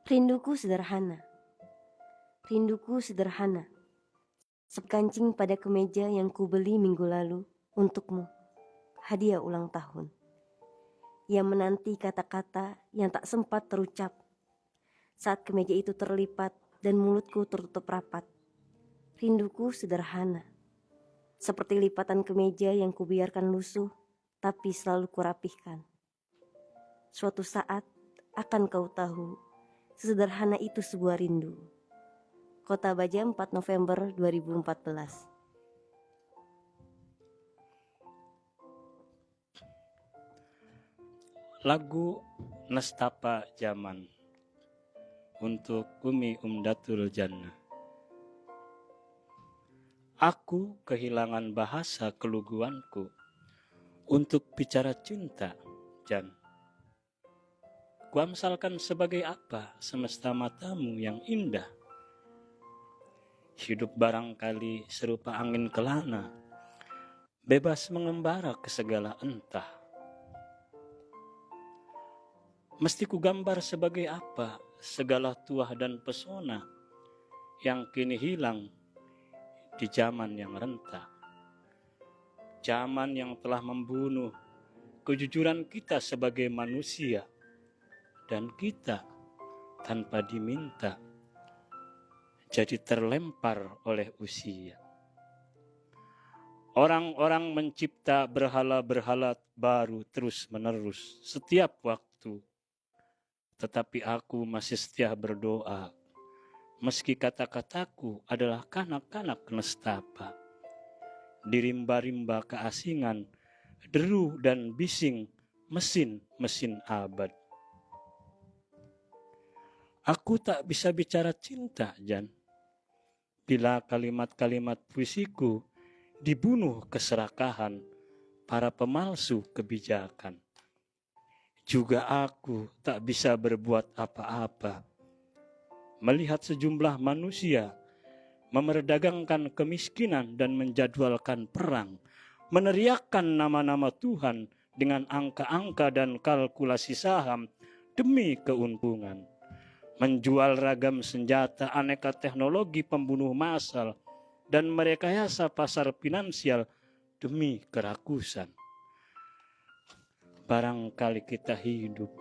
Rinduku sederhana. Rinduku sederhana. Sekancing pada kemeja yang kubeli minggu lalu untukmu. Hadiah ulang tahun. Yang menanti kata-kata yang tak sempat terucap. Saat kemeja itu terlipat dan mulutku tertutup rapat. Rinduku sederhana. Seperti lipatan kemeja yang kubiarkan lusuh, tapi selalu kurapihkan. Suatu saat akan kau tahu, sesederhana itu sebuah rindu. Kota Baja, 4 November 2014. Lagu Nestapa Zaman untuk Umi Umdatul Jannah. Aku kehilangan bahasa keluguanku untuk bicara cinta, Jan. Kuamsalkan sebagai apa semesta matamu yang indah. Hidup barangkali serupa angin kelana, bebas mengembara ke segala entah. Mesti kugambar sebagai apa segala tuah dan pesona yang kini hilang di zaman yang rentah. Zaman yang telah membunuh kejujuran kita sebagai manusia. Dan kita tanpa diminta jadi terlempar oleh usia. Orang-orang mencipta berhala-berhala baru terus-menerus setiap waktu. Tetapi aku masih setia berdoa. Meski kata-kataku adalah kanak-kanak nestapa. Di rimba-rimba keasingan, deru dan bising mesin-mesin abad. Aku tak bisa bicara cinta, Jan. Bila kalimat-kalimat puisiku dibunuh keserakahan para pemalsu kebijakan. Juga aku tak bisa berbuat apa-apa. Melihat sejumlah manusia memerdagangkan kemiskinan dan menjadwalkan perang, meneriakkan nama-nama Tuhan dengan angka-angka dan kalkulasi saham demi keuntungan. Menjual ragam senjata aneka teknologi pembunuh massal dan merekayasa pasar finansial demi kerakusan. Barangkali kita hidup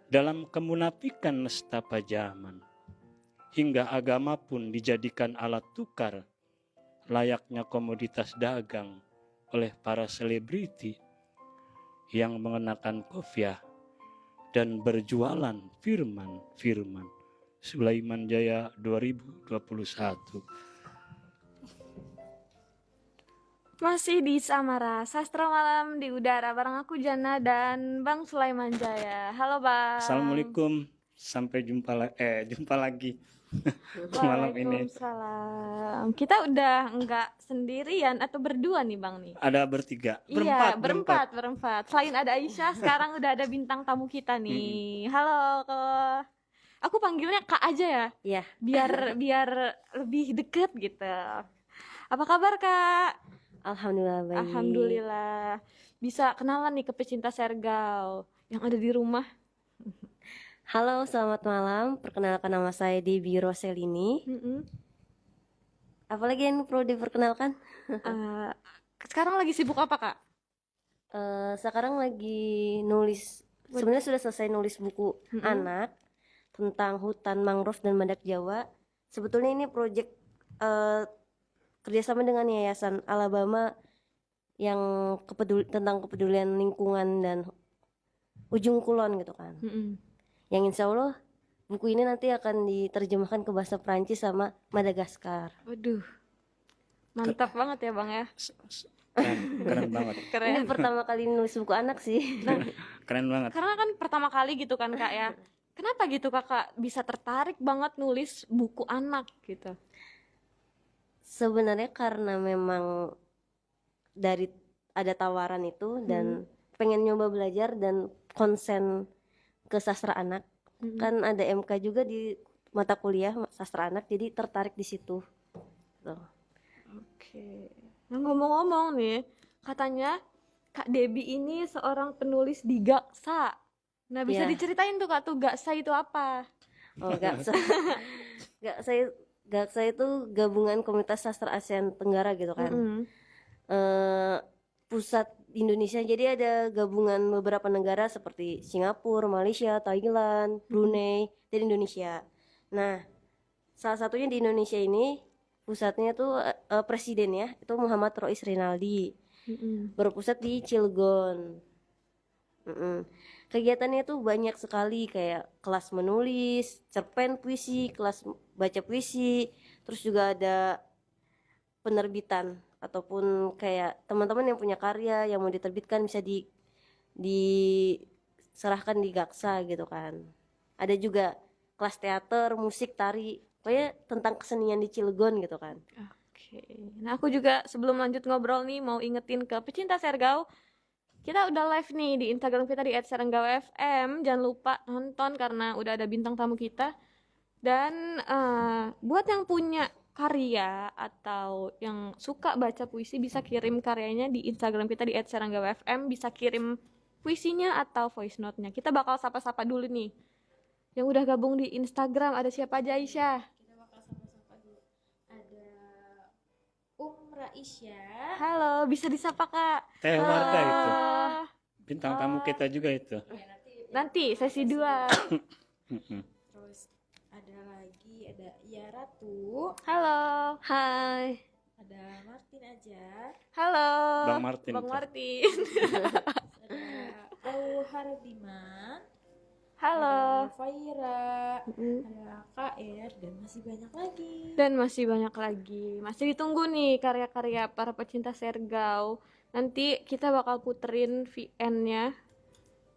dalam kemunafikan nestapa zaman, hingga agama pun dijadikan alat tukar layaknya komoditas dagang oleh para selebriti yang mengenakan kopiah dan berjualan firman-firman. Sulaiman Jaya 2021. Masih di Samara, Sastra Malam di Udara bareng aku Jana dan Bang Sulaiman Jaya. Halo Bang. Assalamualaikum, sampai jumpa lagi malam ini. Waalaikumsalam. Kita udah enggak sendirian atau berdua nih Bang nih? Ada bertiga, Iya, berempat. Selain ada Aisyah, sekarang udah ada bintang tamu kita nih. Halo Kak. Aku panggilnya Kak aja ya. Iya. Biar lebih deket gitu. Apa kabar Kak? Alhamdulillah baik. Alhamdulillah. Bisa kenalan nih ke pecinta Sergal yang ada di rumah. Halo, selamat malam. Perkenalkan nama saya Debbie Roselini. Apalagi yang perlu diperkenalkan? Sekarang lagi sibuk apa Kak? Sekarang lagi nulis. Sebenarnya sudah selesai nulis buku anak tentang hutan mangrove dan badak Jawa. Sebetulnya ini proyek kerjasama dengan Yayasan Alabama yang tentang kepedulian lingkungan dan ujung kulon gitu kan. Yang insya Allah buku ini nanti akan diterjemahkan ke bahasa Perancis sama Madagaskar. Waduh, mantap banget ya Bang ya. Keren banget. Ini pertama kali nulis buku anak sih. Keren banget. Karena kan pertama kali gitu kan Kak ya. Kenapa gitu Kakak bisa tertarik banget nulis buku anak gitu? Sebenarnya karena memang dari ada tawaran itu dan pengen nyoba belajar dan konsen ke sastra anak. Kan ada MK juga di mata kuliah sastra anak, jadi tertarik di situ. Tuh. Oke. Nah ngomong-ngomong nih, katanya Kak Debbie ini seorang penulis di Gaksa. Nah bisa diceritain tuh Kak tuh Gaksa itu apa? Oh, Gaksa. Gaksa, Gaksa itu gabungan komunitas sastra ASEAN Tenggara gitu kan. Mm-mm. eh, Pusat Indonesia. Jadi ada gabungan beberapa negara seperti Singapura, Malaysia, Thailand, Brunei, dan Indonesia. Nah, salah satunya di Indonesia ini pusatnya tuh presiden ya, itu Muhammad Rois Rinaldi. Mm-mm. Berpusat di Cilegon. Mm-mm. Kegiatannya tuh banyak sekali kayak kelas menulis, cerpen puisi, kelas baca puisi, terus juga ada penerbitan ataupun kayak teman-teman yang punya karya yang mau diterbitkan bisa diserahkan di Gaksa gitu kan. Ada juga kelas teater, musik, tari, pokoknya tentang kesenian di Cilegon gitu kan. Oke. Nah, aku juga sebelum lanjut ngobrol nih mau ingetin ke pecinta Sergau, kita udah live nih di Instagram kita di @serenggau_fm. Jangan lupa nonton karena udah ada bintang tamu kita. Dan buat yang punya karya atau yang suka baca puisi bisa kirim karyanya di Instagram kita di @serenggau_fm. Bisa kirim puisinya atau voice note-nya. Kita bakal sapa-sapa dulu nih. Yang udah gabung di Instagram ada siapa aja, Aisyah? Kita bakal sapa-sapa dulu. Ada Raisya. Halo, bisa disapa Kak? Teh Wardah itu. Ah, Bintang tamu kita juga itu. Ya, nanti sesi 2. Mm-mm. Terus ada Iya Ratu, Halo. Hai. ada Martin aja, Halo. Bang Martin Bang tuh. Martin. ada Auhardiman, Halo. ada Faira, Mm-mm. ada KR, dan masih banyak lagi. Dan masih banyak lagi. Masih ditunggu nih karya-karya para pecinta Sergau. Nanti kita bakal puterin VN-nya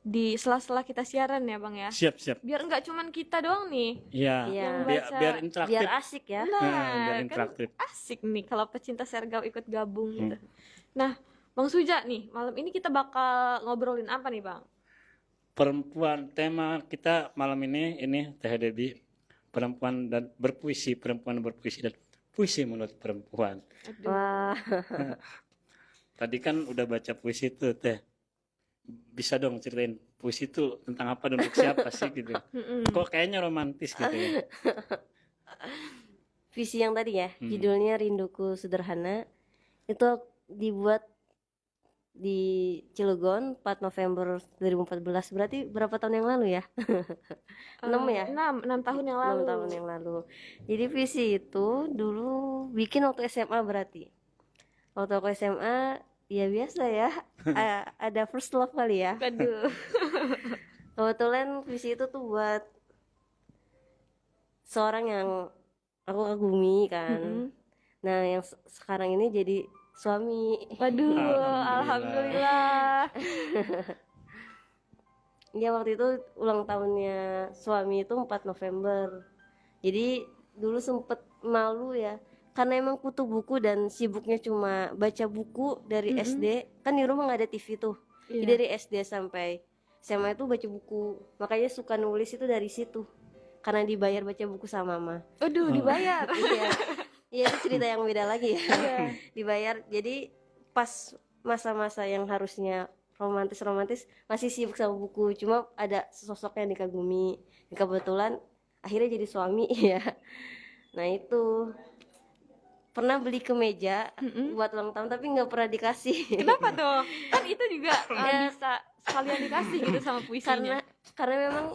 di sela-sela kita siaran ya Bang ya. Siap. Biar nggak cuman kita doang nih. Iya. Iya. baca. Biar interaktif. Biar asik ya. Nah, biar kan interaktif. asik nih kalau pecinta Sergau ikut gabung Hmm. gitu. Nah, Bang Suja nih, malam ini kita bakal ngobrolin apa nih Bang? Perempuan, tema kita malam ini Teh Debbie, perempuan dan berpuisi dan puisi menurut perempuan. Aduh. Wah. Tadi kan udah baca puisi tuh Teh. Bisa dong ceritain puisi itu tentang apa dan untuk siapa sih gitu. Mm-mm. Kok kayaknya romantis gitu ya. Visi yang tadi ya, judulnya Rinduku Sederhana. Itu dibuat di Cilegon 4 November 2014. Berarti berapa tahun yang lalu ya? 6 ya? 6 tahun yang 6 lalu. tahun yang lalu. Jadi visi itu dulu bikin waktu SMA berarti. Waktu aku SMA ya biasa ya. Ada first love kali ya. Aduh. Kebetulan visi itu tuh buat seorang yang aku kagumi kan. Mm-mm. Nah, yang sekarang ini jadi suami. Waduh, alhamdulillah. Ya waktu itu ulang tahunnya suami itu 4 November. Jadi dulu sempet malu ya, karena emang kutu buku dan sibuknya cuma baca buku dari SD. Kan di rumah nggak ada TV tuh. Jadi Iya. dari SD sampai SMA itu baca buku. Makanya suka nulis itu dari situ. Karena dibayar baca buku sama mama. Aduh, dibayar. Iya. Iya, itu cerita yang beda lagi ya. Iya. Dibayar. Jadi pas masa-masa yang harusnya romantis masih sibuk sama buku, cuma ada sosok yang dikagumi. Kebetulan akhirnya jadi suami ya. Nah itu pernah beli kemeja buat ulang tahun tapi nggak pernah dikasih. Kenapa tuh? Kan itu juga bisa sekalian dikasih gitu sama puisinya. Karena memang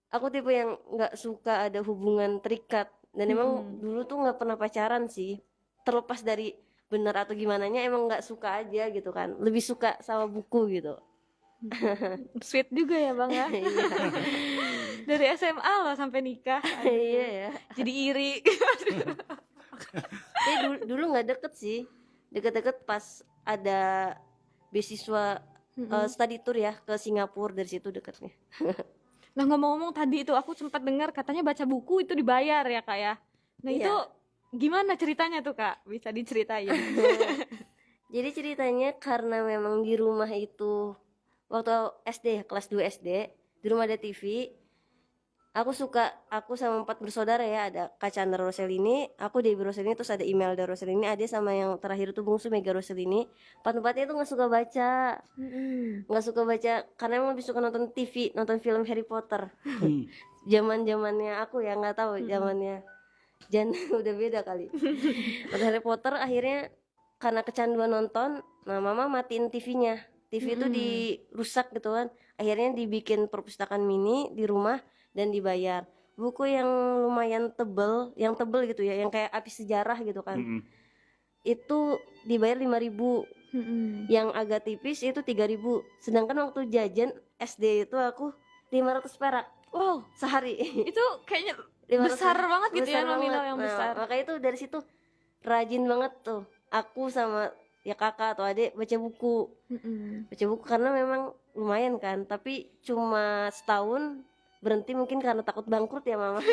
aku tipe yang nggak suka ada hubungan terikat, dan emang dulu tuh nggak pernah pacaran sih. Terlepas dari benar atau gimana nya, emang nggak suka aja gitu kan, lebih suka sama buku gitu. Sweet juga ya Bang ya. Iya. Dari SMA loh sampai nikah. Iya ya. Jadi iri. Dulu nggak deket sih, deket-deket pas ada beasiswa study tour ya ke Singapura, dari situ deketnya. Nah, ngomong-ngomong tadi itu aku sempat dengar katanya baca buku itu dibayar ya Kak ya. Nah, Iya. itu gimana ceritanya tuh Kak? Bisa diceritain? Jadi ceritanya karena memang di rumah itu waktu SD ya, kelas 2 SD, di rumah ada TV. Aku sama 4 bersaudara ya, ada Kak Chandra Roselini, aku Debbie Roselini, terus ada Imelda Roselini, ada sama yang terakhir itu bungsu Mega Roselini. Empat-empatnya itu nggak suka baca, nggak suka baca karena emang lebih suka nonton TV, nonton film Harry Potter. Hmm. Zaman-zamannya aku ya nggak tahu zamannya Jan udah beda kali. Nonton Harry Potter akhirnya karena kecanduan nonton, nah mama matiin TV-nya. TV itu dirusak gitu kan. Akhirnya dibikin perpustakaan mini di rumah dan dibayar. Buku yang lumayan tebel, yang tebel gitu ya, yang kayak api sejarah gitu kan. Mm-mm. Itu dibayar 5.000. Yang agak tipis itu 3.000. Sedangkan waktu jajan SD itu aku 500 perak Wow, sehari. itu kayaknya 500 besar banget gitu ya, besar nominal banget. yang Nah, besar. makanya itu dari situ rajin banget tuh aku sama ya kakak atau adik baca buku karena memang lumayan kan, tapi cuma setahun berhenti mungkin karena takut bangkrut ya mama.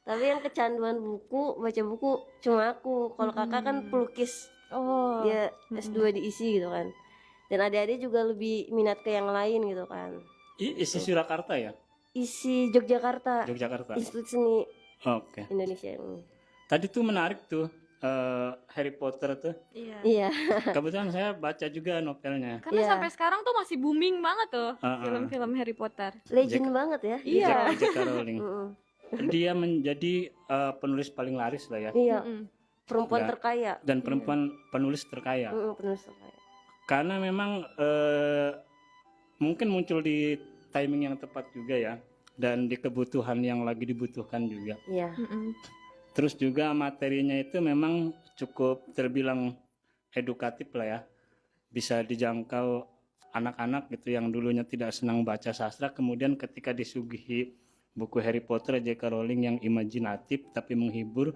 Tapi yang kecanduan baca buku cuma aku. Kalau kakak kan pelukis, Oh, dia S2 diisi gitu kan, dan adik-adik juga lebih minat ke yang lain gitu kan. Isi Surakarta ya? Isi Yogyakarta, Yogyakarta. Institut Seni Oke. Indonesia ini. Tadi tuh menarik tuh Harry Potter tuh. iya. Iya. Kebetulan saya baca juga novelnya. Karena Iya. sampai sekarang tuh masih booming banget tuh Uh-uh. film-film Harry Potter. Legend banget ya. Iya. J.K. Rowling. Mm-mm. Dia menjadi penulis paling laris lah ya. Iya, Mm-mm. perempuan Ya. terkaya. Dan perempuan penulis terkaya. Penulis terkaya. Karena memang mungkin muncul di timing yang tepat juga ya. Dan di kebutuhan yang lagi dibutuhkan juga. Iya. Mm-mm. Terus juga materinya itu memang cukup terbilang edukatif lah ya. Bisa dijangkau anak-anak gitu yang dulunya tidak senang baca sastra, kemudian ketika disuguhi buku Harry Potter J.K. Rowling yang imajinatif tapi menghibur,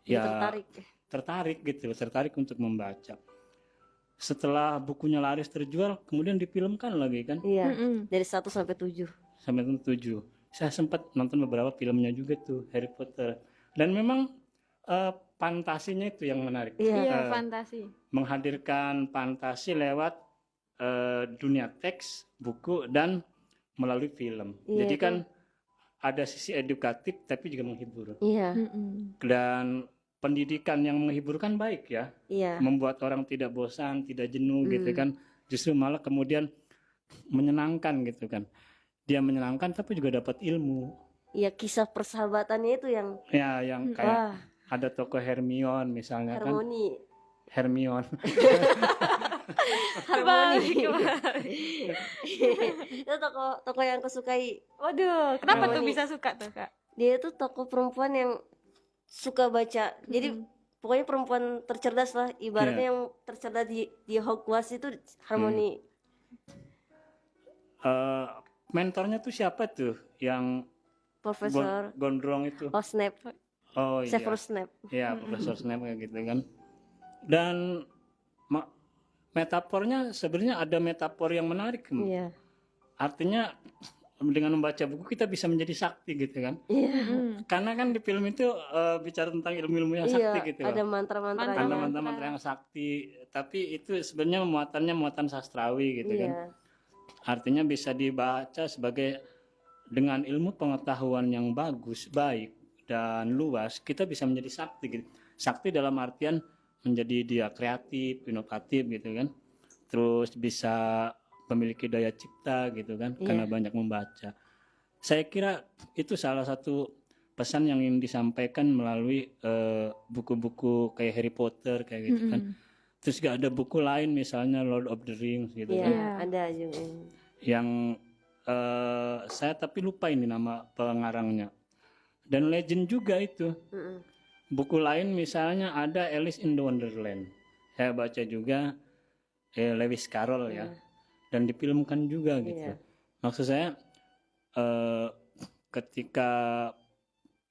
Dia ya tertarik untuk membaca. Setelah bukunya laris terjual, kemudian difilmkan lagi kan, Iya. Mm-mm. Dari 1 sampai 7. sampai 7. Saya sempat nonton beberapa filmnya juga tuh Harry Potter. Dan memang fantasinya itu yang menarik. Iya. Iya, fantasi. Menghadirkan fantasi lewat dunia teks, buku, dan melalui film. Iya, Jadi itu. kan ada sisi edukatif tapi juga menghibur. Iya. Mm-mm. Dan pendidikan yang menghiburkan baik ya, Iya. membuat orang tidak bosan, tidak jenuh gitu kan. Justru malah kemudian menyenangkan gitu kan. Dia menyenangkan tapi juga dapat ilmu. Iya, kisah persahabatannya itu yang Ya yang kayak wah, ada tokoh Hermione misalnya kan. harmoni. Hermione. Harmoni. Kebalik. Itu tokoh yang aku sukai. Waduh, kenapa tuh Harmoni. bisa suka tuh, Kak? Dia itu tokoh perempuan yang suka baca. Jadi pokoknya perempuan tercerdas lah. Ibaratnya Iya. yang tercerdas di Hogwarts itu Harmoni. Mentornya tuh siapa tuh yang Profesor gondrong itu? Snape, Oh iya. Severus Snape. Ya, Profesor Snape kayak gitu kan. Dan metafornya sebenarnya ada metafor yang menarik. Iya. Artinya dengan membaca buku kita bisa menjadi sakti gitu kan. Iya. Karena kan di film itu bicara tentang ilmu-ilmu yang Iya, sakti gitu. ada mantra-mantra. Mantra-mantra. Ada mantra-mantra yang sakti, tapi itu sebenarnya muatannya muatan sastrawi gitu kan. Iya. Artinya bisa dibaca sebagai dengan ilmu pengetahuan yang bagus, baik dan luas, kita bisa menjadi sakti gitu. Sakti dalam artian menjadi dia kreatif, inovatif gitu kan. Terus bisa memiliki daya cipta gitu kan, Iya. karena banyak membaca. Saya kira itu salah satu pesan yang ingin disampaikan melalui buku-buku kayak Harry Potter kayak gitu kan. Terus juga ada buku lain misalnya Lord of the Rings gitu Iya, kan. Iya. ada juga. Yang saya tapi lupa ini nama pengarangnya. Dan legend juga itu. Mm-mm. Buku lain misalnya ada Alice in the Wonderland. Saya baca juga Lewis Carroll ya. Dan difilmkan juga gitu. Iya. Maksud saya ketika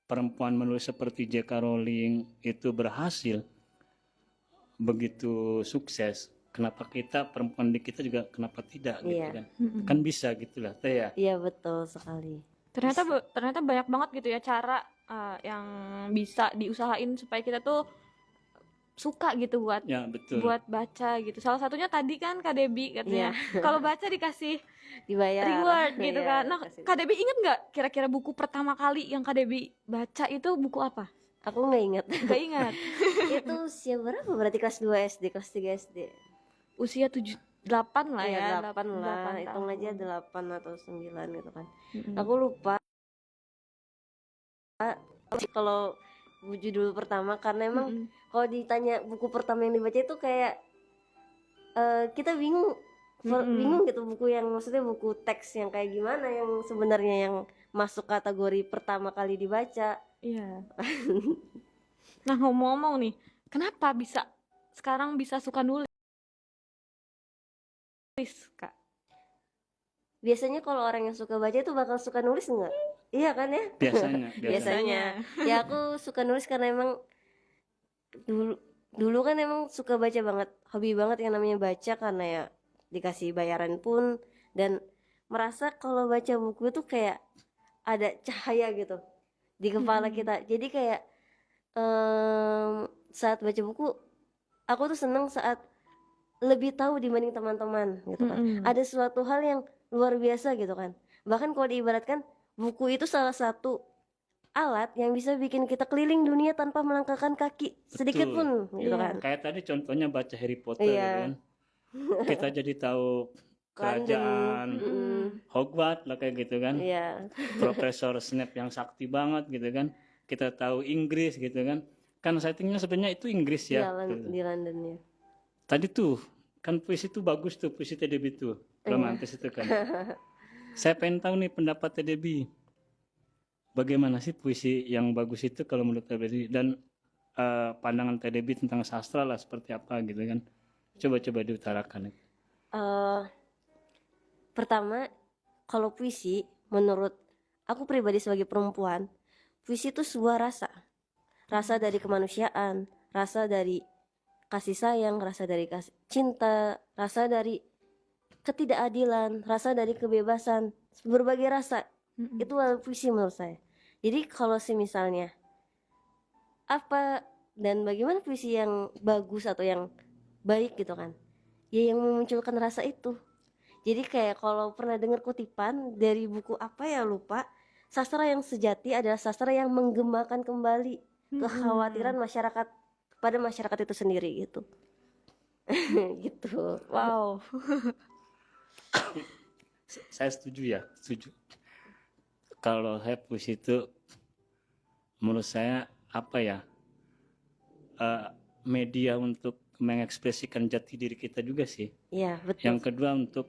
perempuan menulis seperti J.K. Rowling itu berhasil begitu sukses, kenapa kita perempuan di kita juga kenapa tidak gitu Iya. kan? Kan bisa gitulah teh ya. Iya, betul sekali. Ternyata banyak banget gitu ya cara yang bisa diusahain supaya kita tuh suka gitu buat Ya betul. baca gitu. Salah satunya tadi kan Kak Debi katanya kalau baca dikasih Dibayar. reward gitu Iya, kan. Nah, kasih- Kak Debi inget nggak kira-kira buku pertama kali yang Kak Debi baca itu buku apa? Aku nggak ingat. Gak ingat. Itu usia berapa? Berarti kelas 2 SD, kelas 3 SD. Usia 8 lah Iya, ya. 8 lah. 8 Hitung aja tahun. 8 atau 9 gitu kan. Mm-mm. Aku lupa kalau judul pertama karena emang Mm-mm. kalau ditanya buku pertama yang dibaca itu kayak kita bingung. Bingung gitu buku yang maksudnya buku teks yang kayak gimana yang sebenarnya yang masuk kategori pertama kali dibaca. Iya. Nah, ngomong-ngomong nih, kenapa sekarang bisa suka nulis, Kak? Biasanya kalau orang yang suka baca itu bakal suka nulis enggak? Iya kan ya? Biasanya. Biasanya. Ya aku suka nulis karena emang dulu kan emang suka baca banget, hobi banget yang namanya baca karena ya dikasih bayaran pun dan merasa kalau baca buku itu kayak ada cahaya gitu di kepala kita. Jadi kayak saat baca buku aku tuh seneng saat lebih tahu dibanding teman-teman gitu kan. Ada suatu hal yang luar biasa gitu kan. Bahkan kalau diibaratkan buku itu salah satu alat yang bisa bikin kita keliling dunia tanpa melangkahkan kaki sedikit Betul. pun gitu Iya. kan. Kayak tadi contohnya baca Harry Potter Iya. gitu kan. Kita jadi tahu kerajaan Hogwarts lah kayak gitu kan. Iya. Profesor Snape yang sakti banget gitu kan. Kita tahu Inggris gitu kan. Kan settingnya sebenarnya itu Inggris ya. gitu. Di London ya. Tadi tuh kan puisi itu bagus tuh, puisi Teh Debbie tuh romantis itu kan. Saya pengen tahu nih pendapat Teh Debbie. Bagaimana sih puisi yang bagus itu kalau menurut Teh Debbie dan pandangan Teh Debbie tentang sastra lah seperti apa gitu kan. Coba-coba diutarakan. Pertama, kalau puisi menurut aku pribadi sebagai perempuan, puisi itu sebuah rasa. Rasa dari kemanusiaan, rasa dari kasih sayang, rasa dari kasih cinta, rasa dari ketidakadilan, rasa dari kebebasan, berbagai rasa. Itu puisi menurut saya. Jadi kalau misalnya apa dan bagaimana puisi yang bagus atau yang baik gitu kan, ya yang memunculkan rasa itu. Jadi kayak kalau pernah dengar kutipan dari buku apa ya lupa, sastra yang sejati adalah sastra yang menggemakan kembali kekhawatiran masyarakat pada masyarakat itu sendiri gitu. Gitu. Wow. Saya setuju. Kalau saya puisi itu menurut saya apa ya, media untuk mengekspresikan jati diri kita juga sih. Iya betul. Yang kedua untuk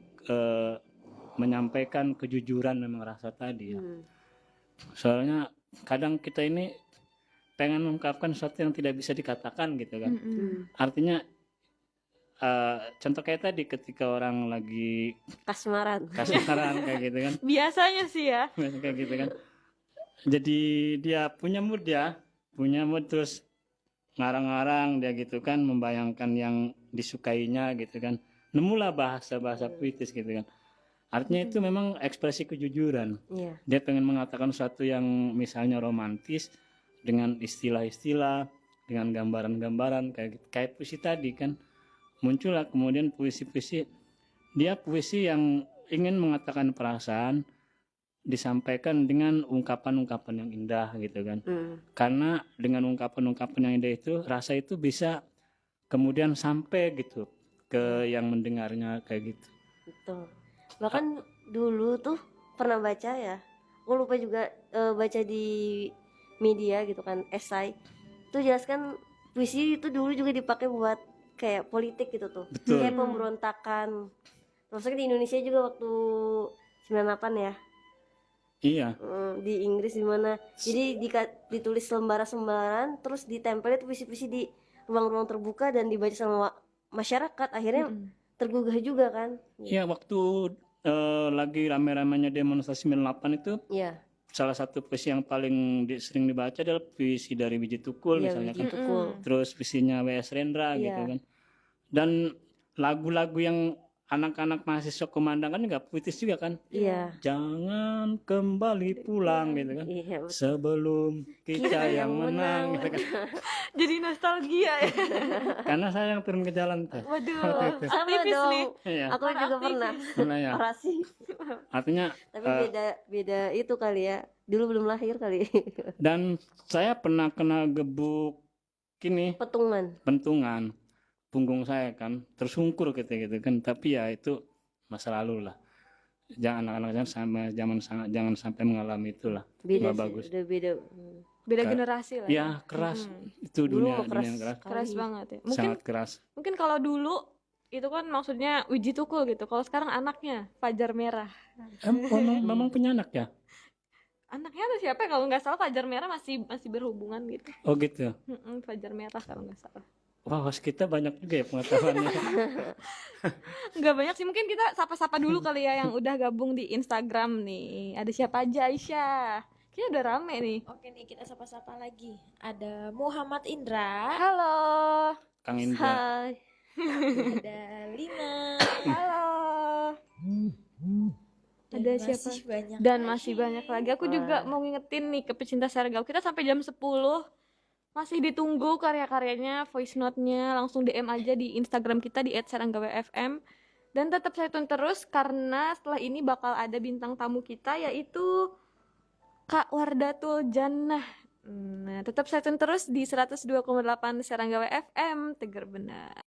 menyampaikan kejujuran memang rasa tadi ya. Soalnya kadang kita ini pengen mengungkapkan sesuatu yang tidak bisa dikatakan gitu kan. Artinya contoh kayak tadi ketika orang lagi Kasmaran kayak gitu kan. Biasanya sih ya. Kayak gitu kan. Jadi dia punya mood terus ngarang-ngarang dia gitu kan, membayangkan yang disukainya gitu kan. Nemulah bahasa-bahasa puitis gitu kan. Artinya itu memang ekspresi kejujuran. Iya. Dia pengen mengatakan sesuatu yang misalnya romantis dengan istilah-istilah, dengan gambaran-gambaran kayak puisi tadi kan. Muncullah kemudian puisi-puisi. Dia puisi yang ingin mengatakan perasaan disampaikan dengan ungkapan-ungkapan yang indah gitu kan. Karena dengan ungkapan-ungkapan yang indah itu rasa itu bisa kemudian sampai gitu ke yang mendengarnya kayak gitu. Betul. Bahkan dulu tuh pernah baca ya, aku lupa juga baca di media gitu kan, esai itu jelaskan puisi itu dulu juga dipakai buat kayak politik gitu tuh. Betul. Kayak pemberontakan. Maksudnya di Indonesia juga waktu 98 ya. Iya. Di Inggris di mana. Jadi ditulis lembaran-lembaran terus ditempel itu puisi-puisi di ruang-ruang terbuka dan dibaca sama masyarakat, akhirnya tergugah juga kan. Iya, waktu lagi rame-ramenya demonstrasi 98 itu Iya. salah satu puisi yang paling sering dibaca adalah puisi dari Wiji Tukul Iya, misalnya Wiji kan. Tukul. Terus puisinya W.S. Rendra gitu Iya. kan. Dan lagu-lagu yang anak-anak mahasiswa komandan kan nggak puitis juga kan? Iya. Jangan kembali pulang gitu kan. Iya, betul. Sebelum kita yang menang gitu kan. Jadi nostalgia ya. Karena saya yang turun ke jalan tuh. Waduh, Waktu itu. Sama aktivis dong. nih. Iya. Aku juga pernah Karena ya. orasi. Artinya Tapi beda itu kali ya. Dulu belum lahir kali. dan saya pernah kena gebuk gini Petungan. pentungan punggung saya kan tersungkur gitu kan, tapi ya itu masa lalu lah. Jangan anak-anak jangan sampai mengalami itulah. Beda Nggak sih, bagus. udah beda. Beda Ka- generasi lah. Ya keras itu Dulu dunia mah keras. yang keras, Keras Kali. banget ya. Mungkin sangat keras. mungkin kalau dulu itu kan maksudnya Wiji Tukul gitu. Kalau sekarang anaknya Fajar Merah. Memang punya anak ya? Anaknya tuh siapa ya? Kalau nggak salah Fajar Merah masih berhubungan gitu. Oh gitu. Fajar Merah kalau nggak salah. Wah, host kita banyak juga ya pengetahuannya. Nggak banyak sih, mungkin kita sapa-sapa dulu kali ya yang udah gabung di Instagram nih. Ada siapa aja, Aisyah? Kayaknya udah rame nih. Oke nih, kita sapa-sapa lagi. Ada Muhammad Indra, Halo. Kang Indra. Hai. ada Lina, Halo. dan Ada masih siapa? banyak Dan lagi. masih banyak lagi. Aku Wah. juga mau ngingetin nih ke pecinta Sergau. Kita sampai jam 10. Masih ditunggu karya-karyanya, voice note-nya. Langsung DM aja di Instagram kita di @seranggawefm. Dan tetap stay tune terus karena setelah ini bakal ada bintang tamu kita yaitu Kak Wardatul Jannah. Nah, tetap stay tune terus di 102,8 Serangga FM, Tegar Benar.